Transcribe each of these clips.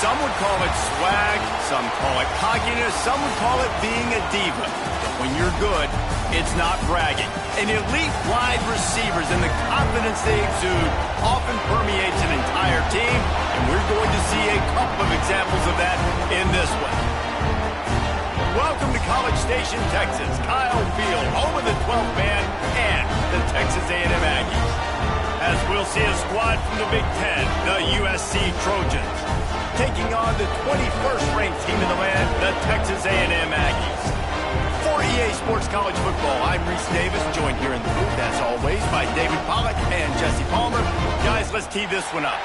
Some would call it swag, some call it cockiness, some would call it being a diva. But when you're good, it's not bragging. And elite wide receivers and the confidence they exude often permeates an entire team, and we're going to see a couple of examples of that in this one. Welcome to College Station, Texas. Kyle Field, home of the 12th man and the Texas A&M Aggies. As we'll see a squad from the Big Ten, the USC Trojans, taking on the 21st ranked team in the land, the Texas A&M Aggies. For EA Sports College Football, I'm Reese Davis, joined here in the booth, as always, by David Pollack and Jesse Palmer. Guys, let's tee this one up.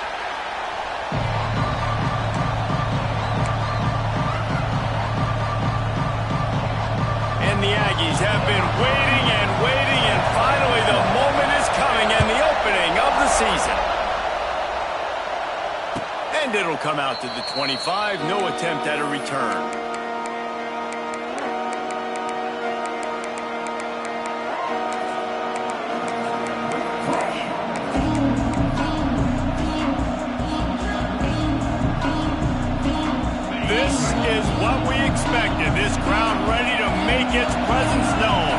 And the Aggies have been waiting and waiting, and finally the moment is coming and the opening of the season. And it'll come out to the 25, no attempt at a return. This is what we expected. This crowd ready to make its presence known.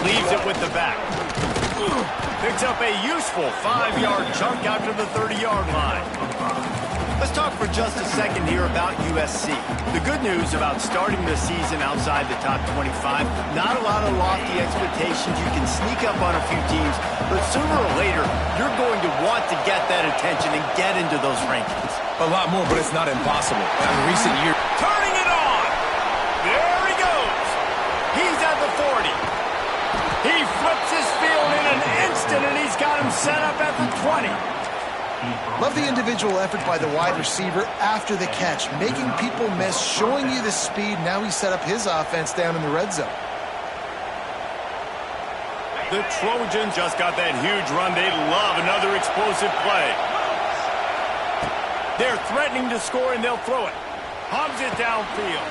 Leaves it with the back. Picks up a useful 5-yard chunk after the 30-yard line. Let's talk for just a second here about USC. The good news about starting the season outside the top 25, not a lot of lofty expectations. You can sneak up on a few teams, but sooner or later, you're going to want to get that attention and get into those rankings. A lot more, but it's not impossible. In recent years, turning it on. There he goes. He's at the 40. He flips his field in an instant, and he's got him set up at the 20. Love the individual effort by the wide receiver after the catch, making people miss, showing you the speed. Now he set up his offense down in the red zone. The Trojans just got that huge run. They love another explosive play. They're threatening to score, and they'll throw it. Hums it downfield.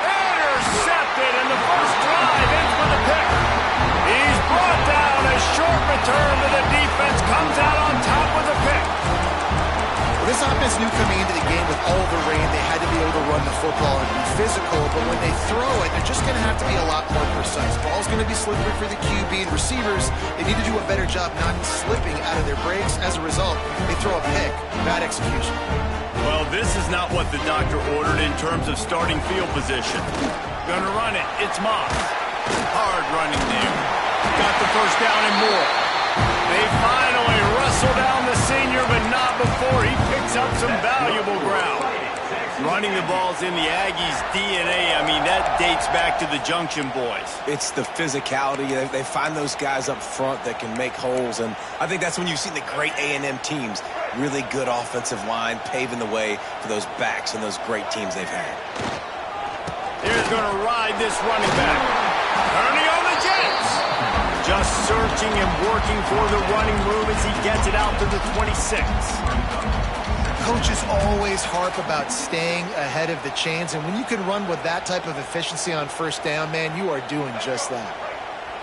Intercepted, and the first drive ends with a pick. He's brought down. A short return to the defense comes out on top with a pick. Well, this offense knew coming into the game with all the rain, they had to be able to run the football and be physical, but when they throw it, they're just going to have to be a lot more precise. Ball's going to be slippery for the QB, and receivers, they need to do a better job not slipping out of their breaks. As a result, they throw a pick. Bad execution. Well, this is not what the doctor ordered in terms of starting field position. Gonna run it. It's Moss. Hard running there. Got the first down and more. They finally wrestle down the senior, but not before he picks up some valuable ground. Running the ball's in the Aggies' DNA. I mean, that dates back to the Junction boys. it's the physicality. They find those guys up front that can make holes, and I think that's when you see the great A&M teams. Really good offensive line, paving the way for those backs and those great teams they've had. Here's going to ride this running back. Turning on the Jets. Just searching and working for the running room as he gets it out to the 26. Coaches always harp about staying ahead of the chains, and when you can run with that type of efficiency on first down, man, you are doing just that.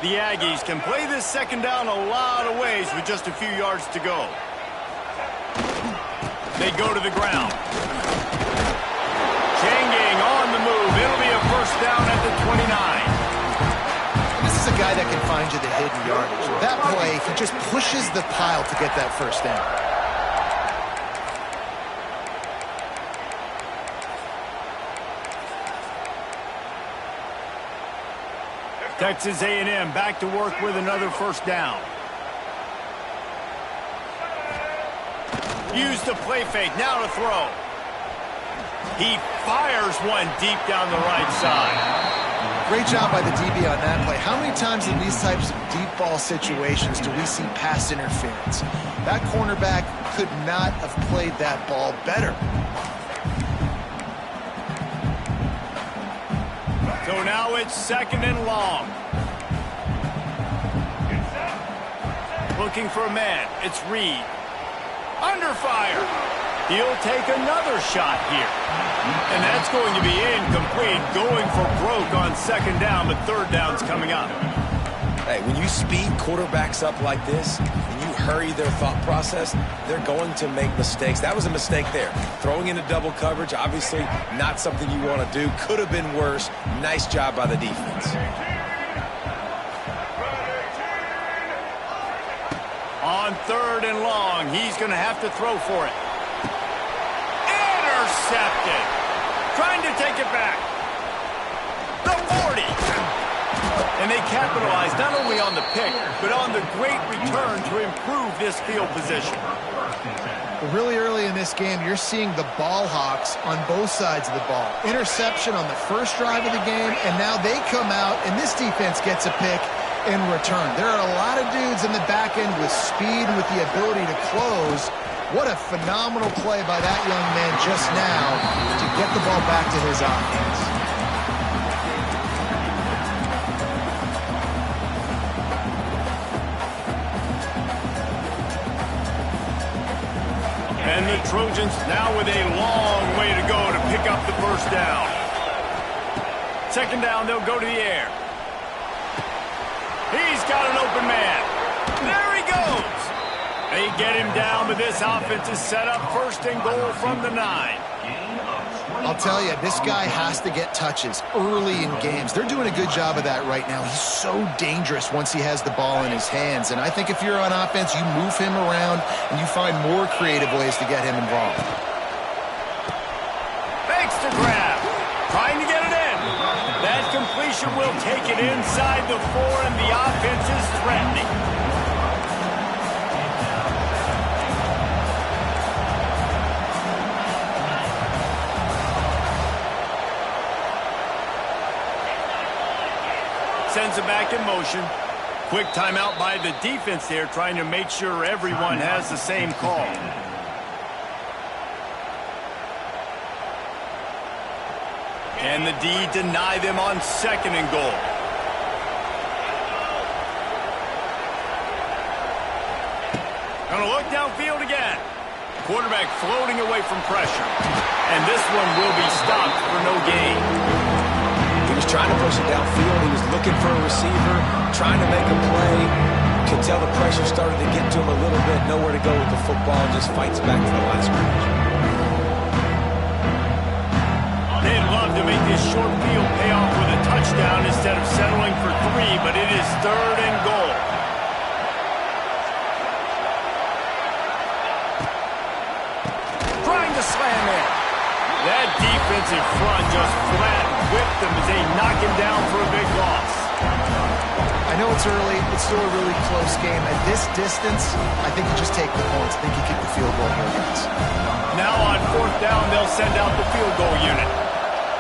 The Aggies can play this second down a lot of ways with just a few yards to go. They go to the ground. Chain gang on the move. It'll be a first down at the 29. This is a guy that can find you the hidden yardage. That play, he just pushes the pile to get that first down. Texas A&M back to work with another first down. Use the play fake, now to throw. He fires one deep down the right side. Great job by the DB on that play. How many times in these types of deep ball situations do we see pass interference? That cornerback could not have played that ball better. So now it's second and long. Looking for a man. It's Reed. Under fire. He'll take another shot here. And that's going to be incomplete. Going for broke on second down, but third down's coming up. Hey, when you speed quarterbacks up like this and you hurry their thought process, they're going to make mistakes. That was a mistake there. Throwing into double coverage, obviously not something you want to do. Could have been worse. Nice job by the defense. On 3rd and long, he's going to have to throw for it. Intercepted. Trying to take it back. The 40. And they capitalize not only on the pick, but on the great return to improve this field position. Really early in this game, you're seeing the ball hawks on both sides of the ball. Interception on the first drive of the game, and now they come out, and this defense gets a pick in return. There are a lot of dudes in the back end with speed and with the ability to close. What a phenomenal play by that young man just now to get the ball back to his offense. And the Trojans now with a long way to go to pick up the first down. 2nd down, they'll go to the air. He's got an open man. There he goes. They get him down, but this offense is set up 1st and goal from the 9. I'll tell you, this guy has to get touches early in games. They're doing a good job of that right now. He's so dangerous once he has the ball in his hands. And I think if you're on offense, you move him around and you find more creative ways to get him involved. Thanks to grab. Trying to get it in. That completion will take it inside the 4, and the offense is threatening. Sends it back in motion. Quick timeout by the defense there, trying to make sure everyone has the same call. And the D deny them on 2nd and goal. Gonna look downfield again. Quarterback floating away from pressure. And this one will be stopped for no gain. He was trying to push it downfield. He was looking for a receiver, trying to make a play. Could tell the pressure started to get to him a little bit. Nowhere to go with the football. Just fights back to the line of scrimmage. They'd love to make this short field pay off with a touchdown instead of settling for 3, but it is 3rd and goal. Trying to slam in. That defensive front just flat whipped them as they knock him down for a big loss. I know it's early. It's still a really close game. At this distance, I think you just take the points. I think you kick the field goal here, guys. Now on 4th down, they'll send out the field goal unit.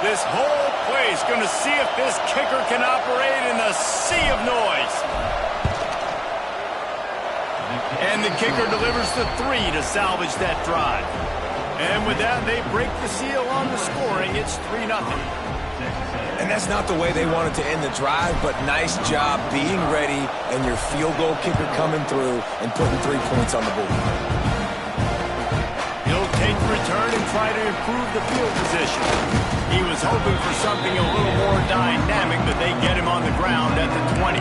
This whole play is going to see if this kicker can operate in a sea of noise. And the kicker delivers the 3 to salvage that drive. And with that, they break the seal on the scoring. It's 3-0. And that's not the way they wanted to end the drive, but nice job being ready and your field goal kicker coming through and putting 3 points on the board. He'll take the return and try to improve the field position. He was hoping for something a little more dynamic, but they get him on the ground at the 20.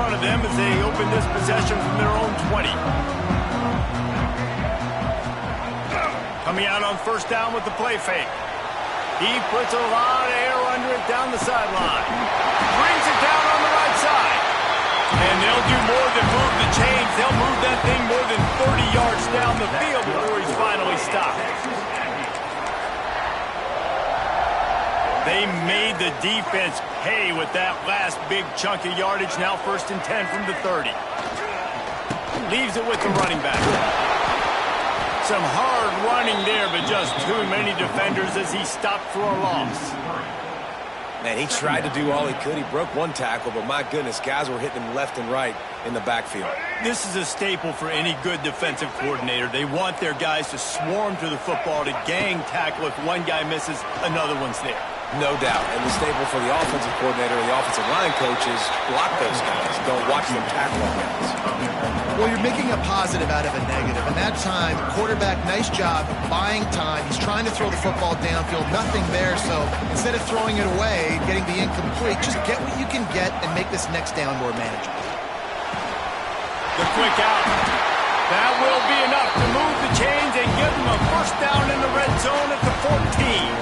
Of them as they open this possession from their own 20. Coming out on 1st down with the play fake. He puts a lot of air under it down the sideline. Brings it down on the right side. And they'll do more than move the chains. They'll move that thing more than 30 yards down the field before he's finally stopped. They made the defense pay with that last big chunk of yardage. Now 1st and 10 from the 30. Leaves it with the running back. Some hard running there, but just too many defenders as he stopped for a loss. Man, he tried to do all he could. He broke 1 tackle, but my goodness, guys were hitting him left and right in the backfield. This is a staple for any good defensive coordinator. They want their guys to swarm to the football, to gang tackle. If one guy misses, another one's there. No doubt. And the staple for the offensive coordinator or the offensive line coach is block those guys. Don't watch them tackle on guys. Well, you're making a positive out of a negative. And that time, quarterback, nice job, buying time. He's trying to throw the football downfield. Nothing there. So instead of throwing it away, getting the incomplete, just get what you can get and make this next down more manageable. The quick out. That will be enough to move the chains and give them a first down in the red zone at the 14.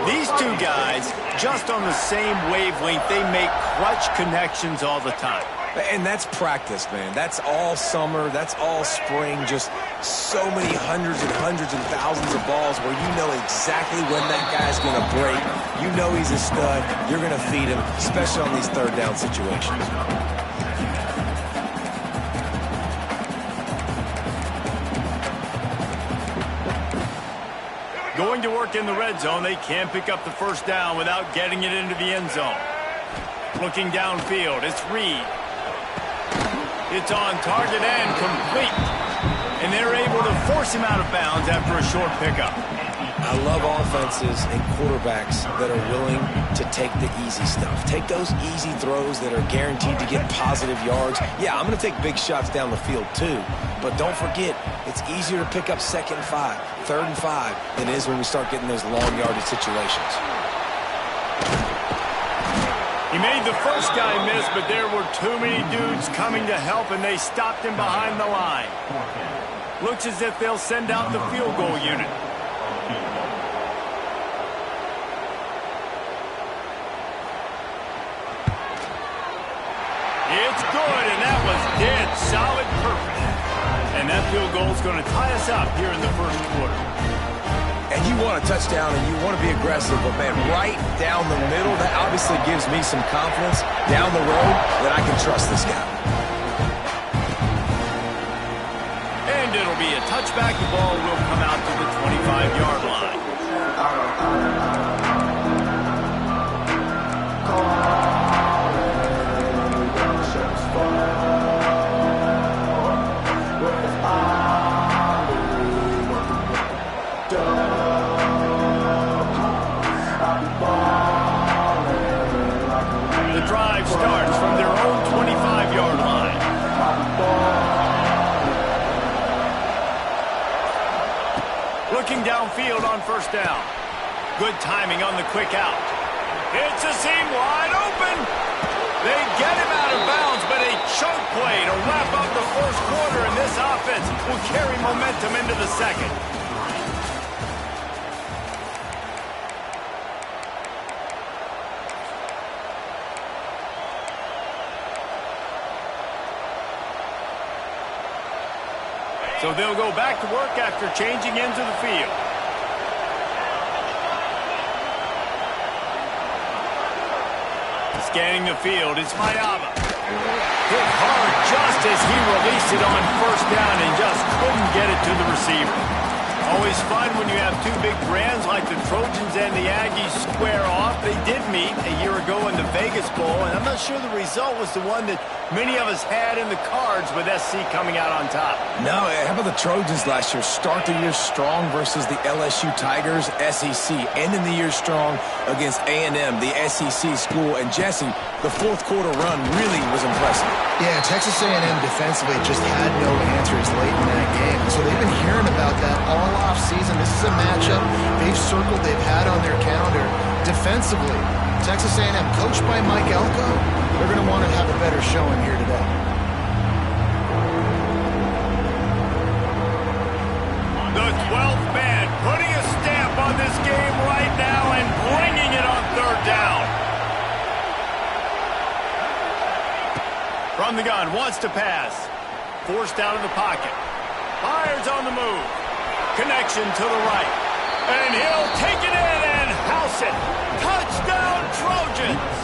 These two guys, just on the same wavelength, they make clutch connections all the time. And that's practice, man. That's all summer. That's all spring. Just so many hundreds and thousands of balls where you know exactly when that guy's going to break. You know he's a stud. You're going to feed him, especially on these third down situations. Going to work in the red zone, they can't pick up the first down without getting it into the end zone. Looking downfield, it's Reed. It's on target and complete. And they're able to force him out of bounds after a short pickup. I love offenses and quarterbacks that are willing to take the easy stuff. Take those easy throws that are guaranteed to get positive yards. Yeah, I'm going to take big shots down the field too. But don't forget, it's easier to pick up 2nd and 5, 3rd and 5 than it is when we start getting those long yardage situations. He made the first guy miss, but there were too many dudes coming to help, and they stopped him behind the line. Looks as if they'll send out the field goal unit. It's good, and that was dead solid perfect. And that field goal is going to tie us up here in the first quarter. And you want a touchdown and you want to be aggressive, but man, right down the middle, that obviously gives me some confidence down the road that I can trust this guy. And it'll be a touchback. The ball will come out to the 25-yard line. The drive starts from their own 25-yard line. Looking downfield on first down. Good timing on the quick out. It's a seam wide open. They get him out of bounds, but a choke play to wrap up the first quarter, and this offense will carry momentum into the second. So they'll go back to work after changing into the field. Scanning the field, it's Mayaba. Hit hard just as he released it on first down and just couldn't get it to the receiver. Always fun when you have two big brands like the Trojans and the Aggies square off. They did meet a year ago in the Vegas Bowl, and I'm not sure the result was the one that many of us had in the cards with SC coming out on top. No, how about the Trojans last year? Start the year strong versus the LSU Tigers, SEC. Ending the year strong against A&M, the SEC school. And Jesse, the fourth quarter run really was impressive. Yeah, Texas A&M defensively just had no answers late in that game. So they've been hearing about that all off season. This is a matchup they've circled, they've had on their calendar. Defensively, Texas A&M, coached by Mike Elko, they're going to want to have a better showing here today. The 12th man putting a stamp on this game right now and bringing it on third down. From the gun, wants to pass. Forced out of the pocket. Fires on the move. Connection to the right. And he'll take it in and house it. Touchdown, Trojans!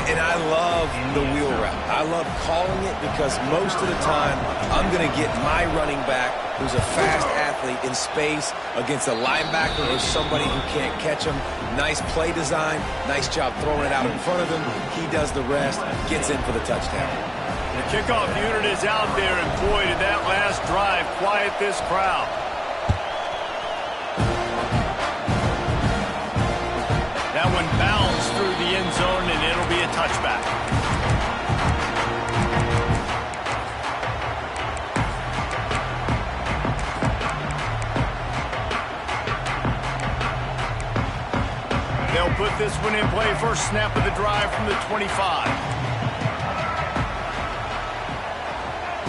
And I love the wheel route. I love calling it because most of the time I'm going to get my running back who's a fast athlete in space against a linebacker or somebody who can't catch him. Nice play design. Nice job throwing it out in front of him. He does the rest, gets in for the touchdown. The kickoff unit is out there, and boy, did that last drive quiet this crowd. in play first snap of the drive from the 25.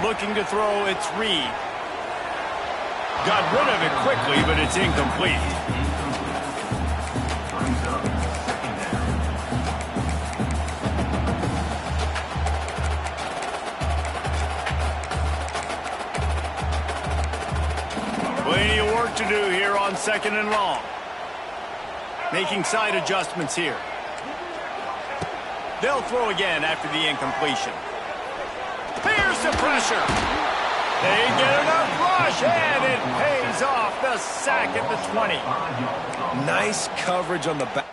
Looking to throw, it's Reed. Got rid of it quickly, but it's incomplete. Plenty of work to do here on 2nd and long. Making side adjustments here. They'll throw again after the incompletion. Here's the pressure. They get enough rush, and it pays off. The sack at the 20. Nice coverage on the back.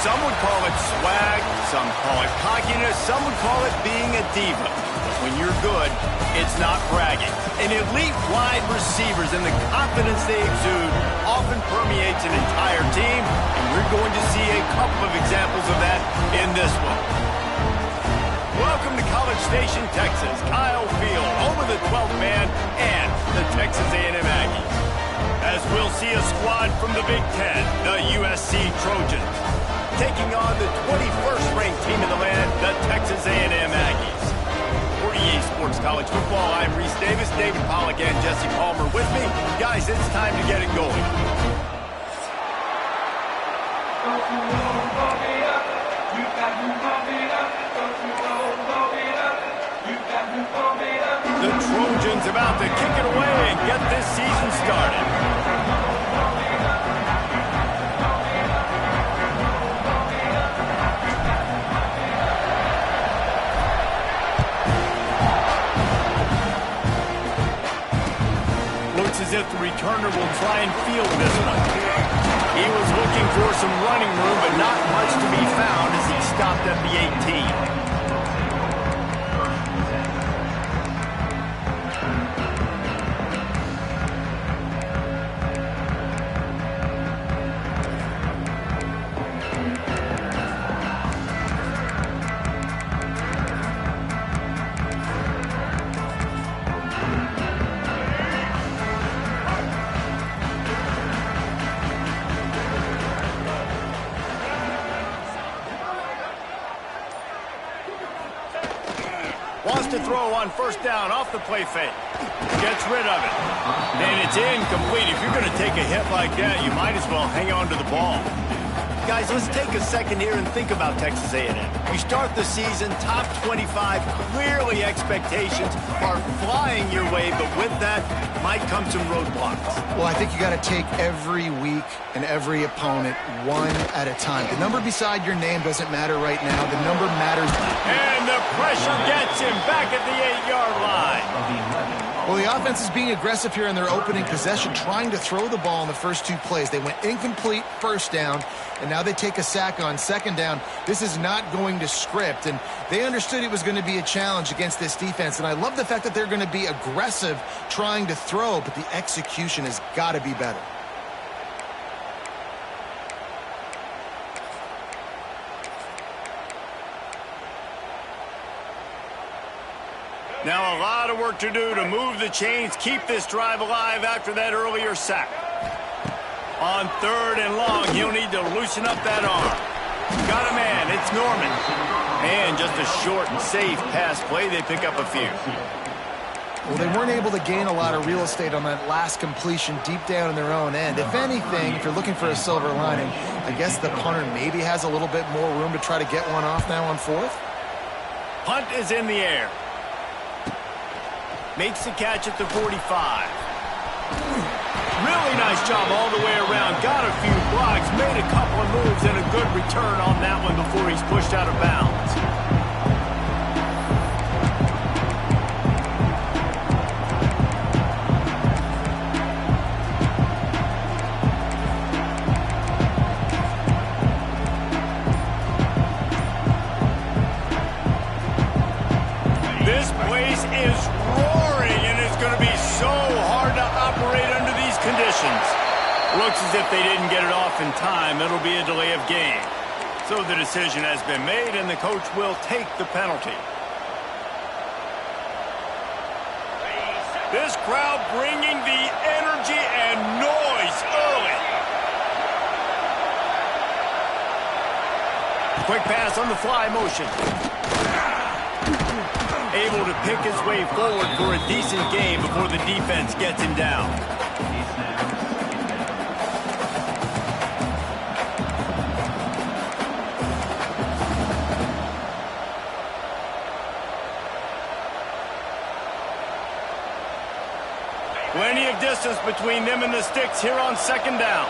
Some would call it swag, some call it cockiness, some would call it being a diva. But when you're good, it's not bragging. And elite wide receivers and the confidence they exude often permeates an entire team, and we're going to see a couple of examples of that in this one. Welcome to College Station, Texas. Kyle Field, home of the 12th man and the Texas A&M Aggies. As we'll see a squad from the Big Ten, the USC Trojans, taking on the 21st ranked team in the land, the Texas A&M Aggies. For EA Sports College Football, I'm Reese Davis, David Pollack, and Jesse Palmer with me. Guys, it's time to get it going. The Trojans about to kick it away and get this season started. As if the returner will try and field this one. He was looking for some running room, but not much to be found as he stopped at the 18. Wants to throw on first down off the play fake. Gets rid of it. And it's incomplete. If you're going to take a hit like that, you might as well hang on to the ball. Guys, let's take a second here and think about Texas A&M. You start the season top 25. Clearly expectations are flying your way, but with that might come some roadblocks. Well, I think you got to take every week and every opponent one at a time. The number beside your name doesn't matter right now. The number matters. And the pressure gets him back at the 8-yard line. Well, the offense is being aggressive here in their opening possession, trying to throw the ball in the first two plays. They went incomplete first down, and now they take a sack on second down. This is not going to script, and they understood it was going to be a challenge against this defense. And I love the fact that they're going to be aggressive trying to throw, but the execution has got to be better. Now a lot of work to do to move the chains, keep this drive alive after that earlier sack. On third and long, he'll need to loosen up that arm. Got a man, it's Norman. And just a short and safe pass play, they pick up a few. Well, they weren't able to gain a lot of real estate on that last completion deep down in their own end. If anything, if you're looking for a silver lining, I guess the punter maybe has a little bit more room to try to get one off now on fourth. Punt is in the air. Makes the catch at the 45. Really nice job all the way around. Got a few blocks, made a couple of moves, and a good return on that one before he's pushed out of bounds. This place is roaring, and it's going to be so hard to operate under these conditions. Looks as if they didn't get it off in time. It'll be a delay of game. So the decision has been made, and the coach will take the penalty. This crowd bringing the energy and noise early. Quick pass on the fly motion. Able to pick his way forward for a decent game before the defense gets him down. Plenty of distance between them and the sticks here on second down.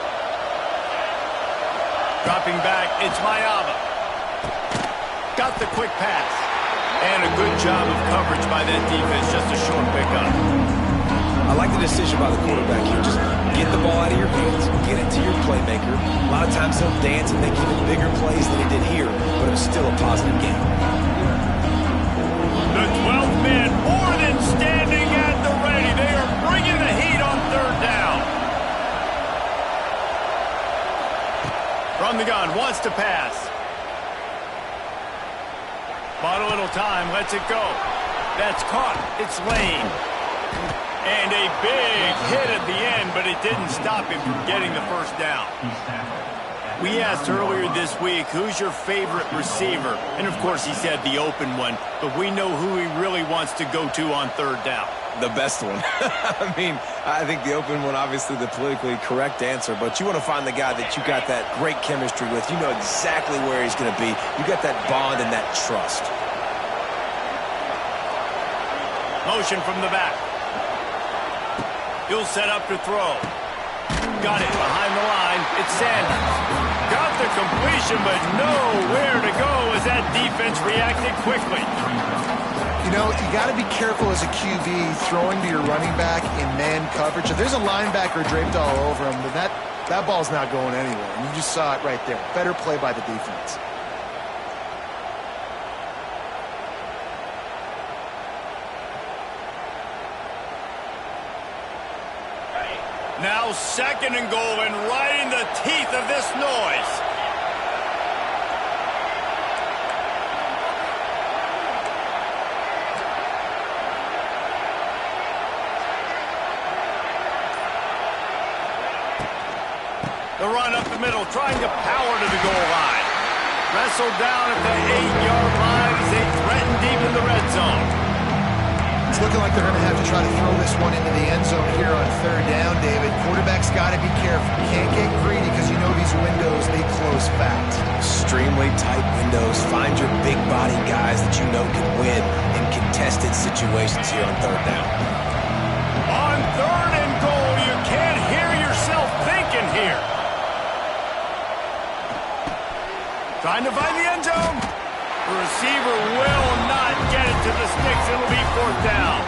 Dropping back, it's Mayava. Got the quick pass. And a good job of coverage by that defense, just a short pickup. I like the decision by the quarterback here. Just get the ball out of your hands, get it to your playmaker. A lot of times he'll dance and make even bigger plays than he did here, but it was still a positive game. The 12th man more than standing at the ready. They are bringing the heat on third down. From the gun, wants to pass. Bought a little time, lets it go. That's caught. It's Lane. And a big hit at the end, but it didn't stop him from getting the first down. We asked earlier this week, who's your favorite receiver? And, of course, he said the open one, but we know who he really wants to go to on third down. The best one. I mean, I think the open one, obviously the politically correct answer, but you want to find the guy that you got that great chemistry with. You know exactly where he's going to be. You got that bond and that trust. Motion from the back. He'll set up to throw. Got it behind the line. It's Sanders. Got the completion, but nowhere to go as that defense reacted quickly. You know, you got to be careful as a QB throwing to your running back in man coverage. If there's a linebacker draped all over him, then that ball's not going anywhere. And you just saw it right there. Better play by the defense. Now second and goal, and right in the teeth of this noise. The run up the middle, trying to power to the goal line. Wrestled down at the 8-yard line as they threaten deep in the red zone. It's looking like they're going to have to try to throw this one into the end zone here on third down, David. Quarterback's got to be careful. Can't get greedy because you know these windows, they close fast. Extremely tight windows. Find your big body guys that you know can win in contested situations here on third down. On third and goal, you can't hear yourself thinking here. Trying to find the end zone. The receiver will not get it to the sticks. It'll be fourth down.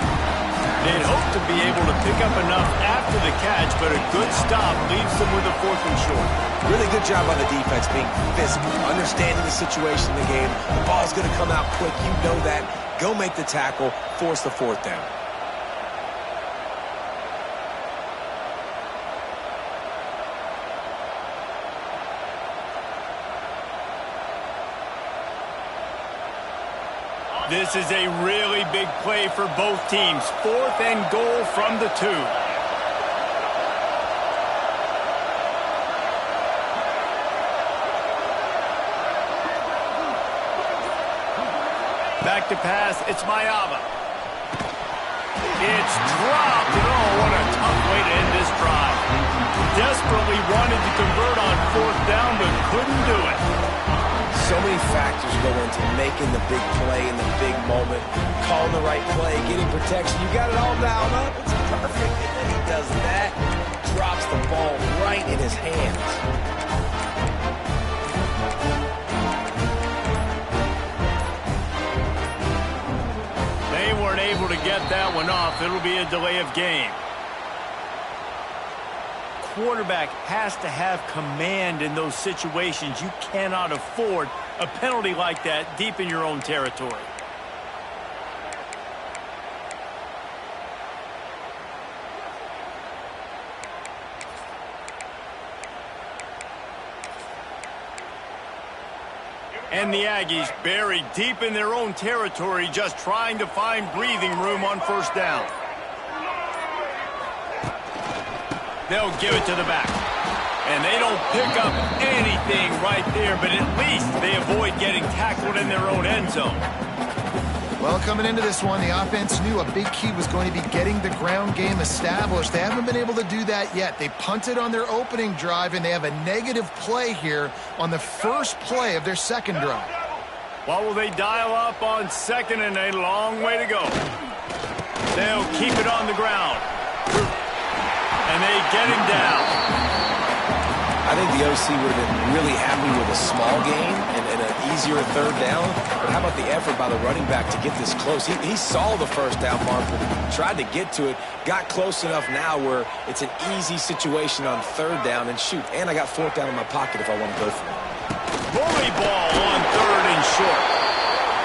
They'd hope to be able to pick up enough after the catch, but a good stop leaves them with a fourth and short. Really good job by the defense being physical, understanding the situation in the game. The ball's going to come out quick. You know that. Go make the tackle, force the fourth down. This is a really big play for both teams. Fourth and goal from the 2. Back to pass, it's Mayava. It's dropped, and oh, what a tough way to end this drive. Desperately wanted to convert on fourth down, but couldn't do it. So many factors go into making the big play in the big moment, calling the right play, getting protection. You got it all dialed up. It's perfect. And then he does that, drops the ball right in his hands. They weren't able to get that one off. It'll be a delay of game. Quarterback has to have command in those situations. You cannot afford a penalty like that deep in your own territory. And the Aggies buried deep in their own territory, just trying to find breathing room on first down. They'll give it to the back. And they don't pick up anything right there, but at least they avoid getting tackled in their own end zone. Well, coming into this one, the offense knew a big key was going to be getting the ground game established. They haven't been able to do that yet. They punted on their opening drive, and they have a negative play here on the first play of their second drive. What will they dial up on second, and a long way to go? They'll keep it on the ground. And they get him down. I I think the OC would have been really happy with a small gain and an easier third down. But how about the effort by the running back to get this close? He saw the first down marker, tried to get to it, got close enough now where it's an easy situation on third down. And shoot, and I got fourth down in my pocket if I want to go for it. Bully ball on third and short.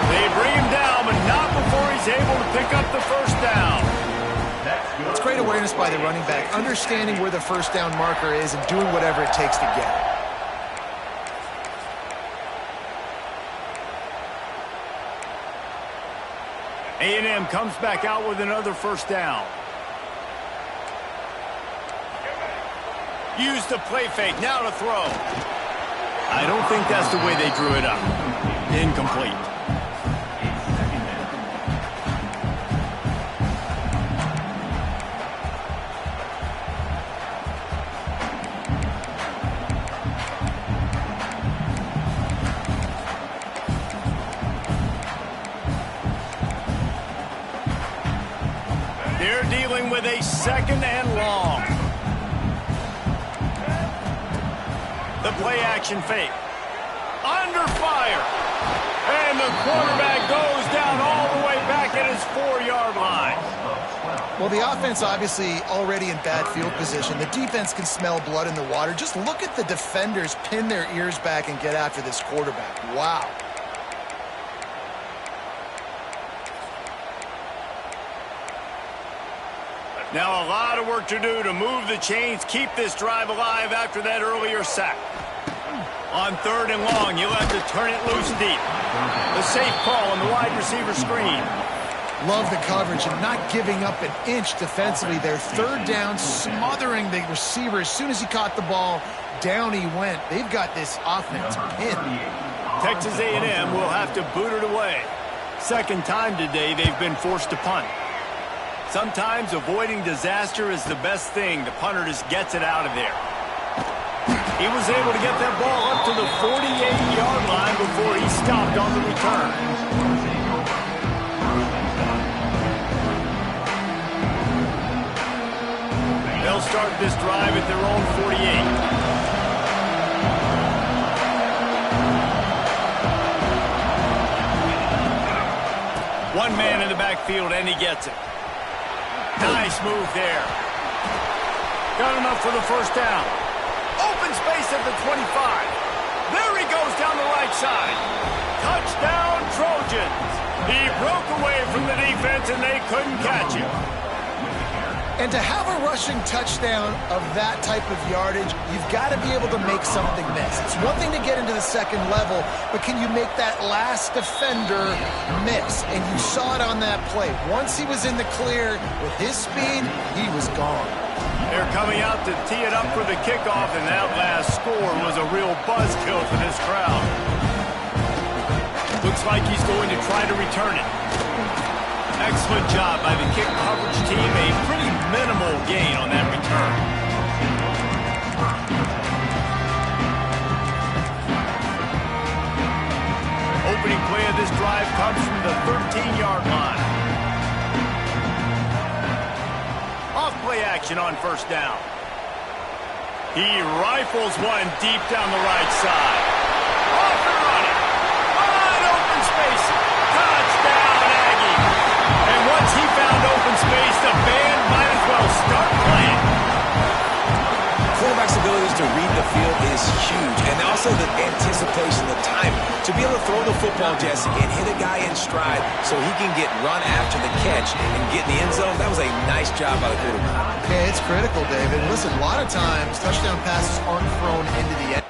They bring him down, but not before he's able to pick up the first down. It's great awareness by the running back, understanding where the first down marker is and doing whatever it takes to get it. A&M comes back out with another first down. Use the play fake, now to throw. I don't think that's the way they drew it up. Incomplete. They're dealing with a second and long. The play action fake. Under fire. And the quarterback goes down all the way back at his 4-yard line. Well, the offense obviously already in bad field position. The defense can smell blood in the water. Just look at the defenders pin their ears back and get after this quarterback. Wow. Now a lot of work to do to move the chains, keep this drive alive after that earlier sack. On third and long, you'll have to turn it loose deep. The safe call on the wide receiver screen. Love the coverage and not giving up an inch defensively. Their third down, smothering the receiver. As soon as he caught the ball, down he went. They've got this offense pinned. Texas A&M will have to boot it away. Second time today they've been forced to punt. Sometimes avoiding disaster is the best thing. The punter just gets it out of there. He was able to get that ball up to the 48-yard line before he stopped on the return. They'll start this drive at their own 48. One man in the backfield, and he gets it. Nice move there. Got enough for the first down. Open space at the 25. There he goes down the right side. Touchdown, Trojans. He broke away from the defense, and they couldn't catch him. And to have a rushing touchdown of that type of yardage, you've got to be able to make something miss. It's one thing to get into the second level, but can you make that last defender miss? And you saw it on that play. Once he was in the clear with his speed, he was gone. They're coming out to tee it up for the kickoff, and that last score was a real buzzkill for this crowd. Looks like he's going to try to return it. Excellent job by the kick coverage team. A pretty minimal gain on that return. Opening play of this drive comes from the 13-yard line. Off play action on first down. He rifles one deep down the right side. Off and running. Wide open space. Touchdown, Aggie. And once he found open space, the band might as well start playing. Quarterback's abilities to read the field is huge, and also the anticipation, the timing. To be able to throw the football, Jesse, and hit a guy in stride so he can get run after the catch and get in the end zone, that was a nice job by the quarterback. Yeah, it's critical, David. Listen, a lot of times touchdown passes aren't thrown into the end.